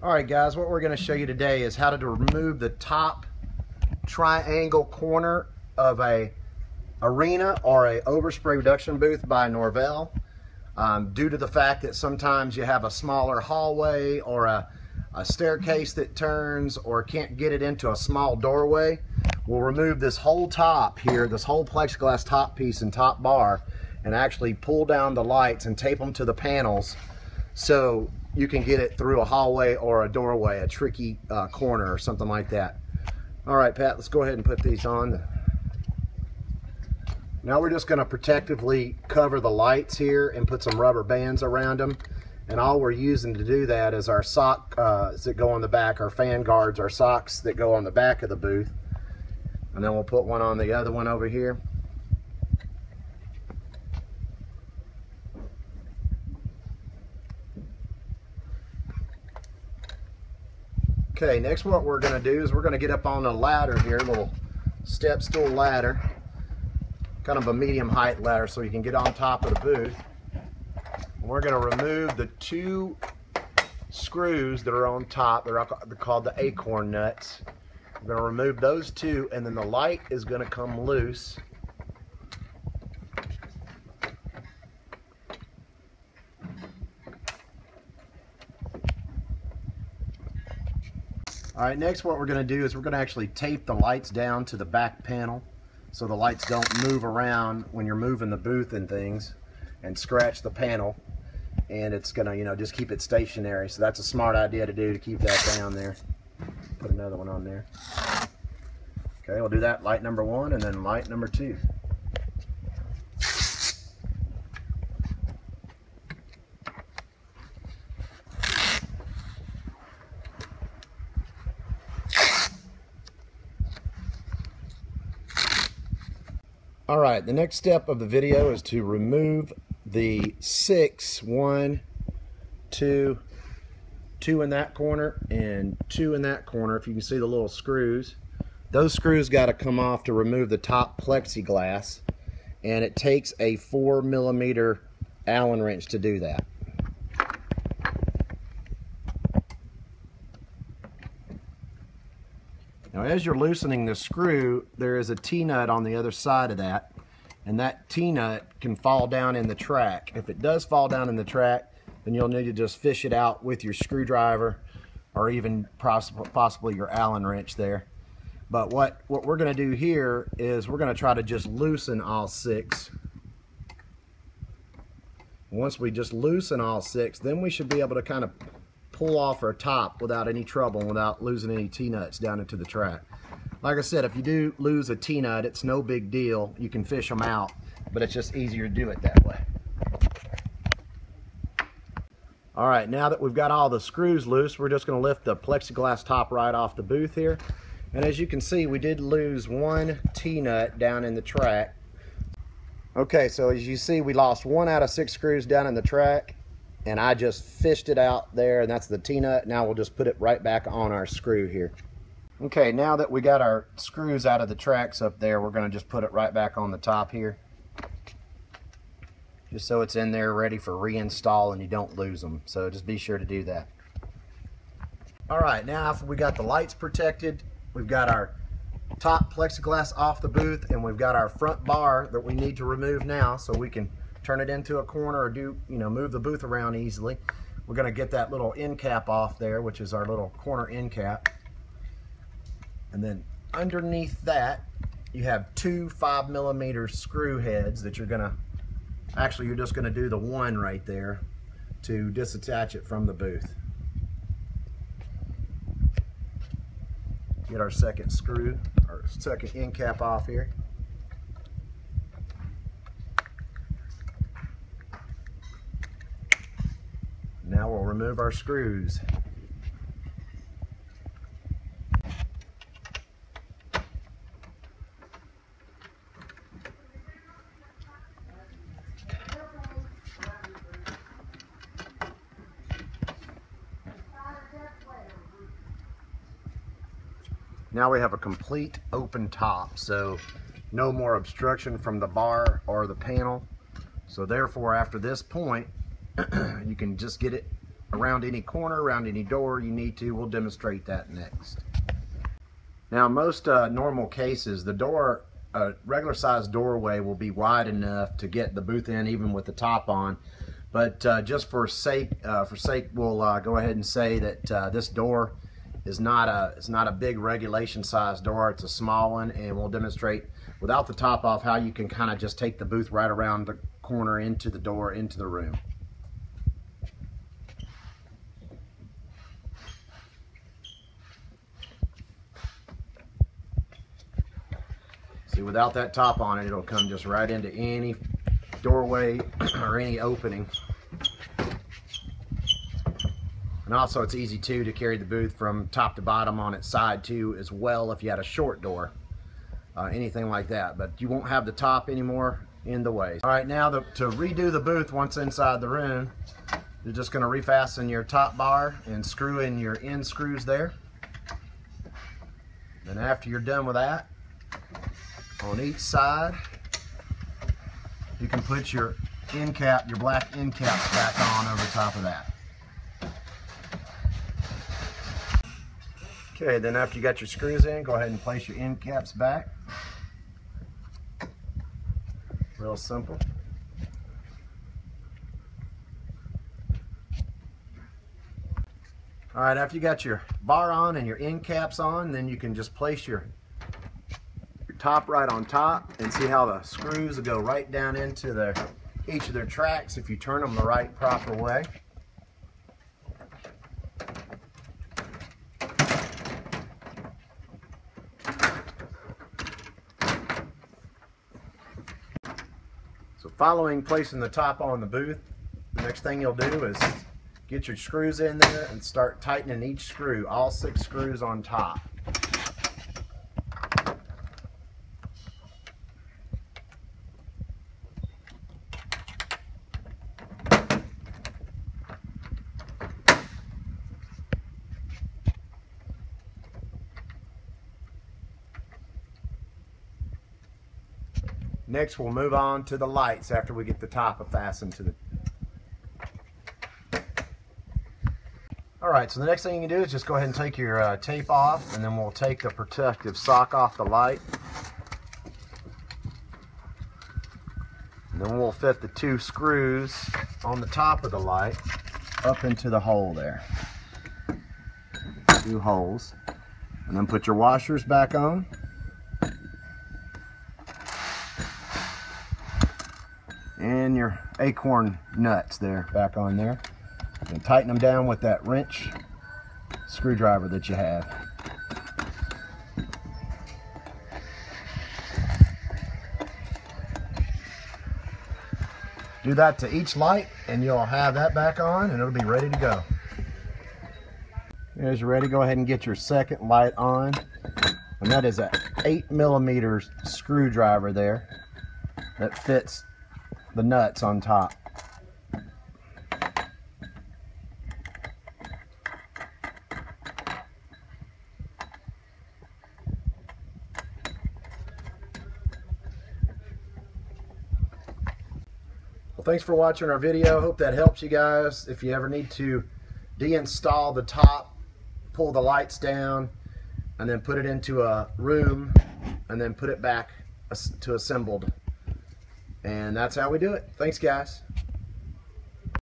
Alright guys, what we're going to show you today is how to remove the top triangle corner of a Arena or a Overspray reduction booth by Norvell. Due to the fact that sometimes you have a smaller hallway or a staircase that turns or can't get it into a small doorway, we'll remove this whole top here, this whole plexiglass top piece and top bar, and actually pull down the lights and tape them to the panels so you can get it through a hallway or a doorway, a tricky corner or something like that. All right, Pat, let's go ahead and put these on. Now we're just going to protectively cover the lights here and put some rubber bands around them. And all we're using to do that is our socks that go on the back, our fan guards, our socks that go on the back of the booth. And then we'll put one on the other one over here. Okay, next what we're going to do is we're going to get up on a ladder here, a little step stool ladder, kind of a medium height ladder so you can get on top of the booth. And we're going to remove the two screws that are on top. They're called the acorn nuts. We're going to remove those two, and then the light is going to come loose. Alright, next what we're going to do is we're going to actually tape the lights down to the back panel so the lights don't move around when you're moving the booth and things and scratch the panel, and it's going to, just keep it stationary. So that's a smart idea to do, to keep that down there. Put another one on there. Okay, we'll do that light number one and then light number two. Alright, the next step of the video is to remove the two in that corner and two in that corner. If you can see the little screws, those screws got to come off to remove the top plexiglass, and it takes a 4mm Allen wrench to do that. Now, as you're loosening the screw, there is a T-nut on the other side of that, and that T-nut can fall down in the track. If it does fall down in the track, then you'll need to just fish it out with your screwdriver or even possibly your Allen wrench there. But what we're going to do here is we're going to try to just loosen all six. Once we just loosen all six, then we should be able to kind of pull off our top without any trouble and without losing any T-nuts down into the track. Like I said, if you do lose a T-nut, it's no big deal. You can fish them out, but it's just easier to do it that way. Alright, now that we've got all the screws loose, we're just going to lift the plexiglass top right off the booth here. And as you can see, we did lose one T-nut down in the track. Okay, so as you see, we lost 1 out of 6 screws down in the track, and I just fished it out there, and that's the T-nut. Now we'll just put it right back on our screw here. Okay, now that we got our screws out of the tracks up there, we're going to just put it right back on the top here, just so it's in there ready for reinstall and you don't lose them. So just be sure to do that. Alright, now after we got the lights protected, we've got our top plexiglass off the booth, and we've got our front bar that we need to remove now so we can turn it into a corner or move the booth around easily. We're going to get that little end cap off there, which is our little corner end cap. And then underneath that, you have two 5mm screw heads that you're just going to do the one right there to disattach it from the booth. Get our second screw, our second end cap off here. Now we'll remove our screws. Now we have a complete open top, so no more obstruction from the bar or the panel. So therefore, after this point, you can just get it around any corner, around any door you need to. We'll demonstrate that next. Now, most normal cases, the door, regular sized doorway will be wide enough to get the booth in even with the top on. But just for sake, we'll go ahead and say that this door is not a big regulation size door. It's a small one, and we'll demonstrate without the top off how you can kind of just take the booth right around the corner into the door, into the room. See, without that top on it, it'll come just right into any doorway or any opening. And also it's easy too to carry the booth from top to bottom on its side too as well if you had a short door, anything like that. But you won't have the top anymore in the way. All right, now to redo the booth once inside the room, you're just going to refasten your top bar and screw in your end screws there. Then after you're done with that, on each side, you can put your end cap, your black end caps back on over top of that. Okay, then after you got your screws in, go ahead and place your end caps back. Real simple. All right, after you got your bar on and your end caps on, then you can just place your top right on top and see how the screws will go right down into each of their tracks if you turn them the right proper way. So following placing the top on the booth, the next thing you'll do is get your screws in there and start tightening each screw, all 6 screws on top. Next, we'll move on to the lights after we get the top fastened to the... Alright, so the next thing you can do is just go ahead and take your tape off, and then we'll take the protective sock off the light. And then we'll fit the 2 screws on the top of the light up into the hole there. 2 holes. And then put your washers back on. And your acorn nuts there, back on there. And tighten them down with that wrench screwdriver that you have. Do that to each light and you'll have that back on and it'll be ready to go. As you're ready, go ahead and get your second light on. And that is a 8mm screwdriver there that fits the nuts on top. Well, thanks for watching our video. Hope that helps you guys. If you ever need to deinstall the top, pull the lights down, and then put it into a room, and then put it back to assembled. And that's how we do it. Thanks, guys.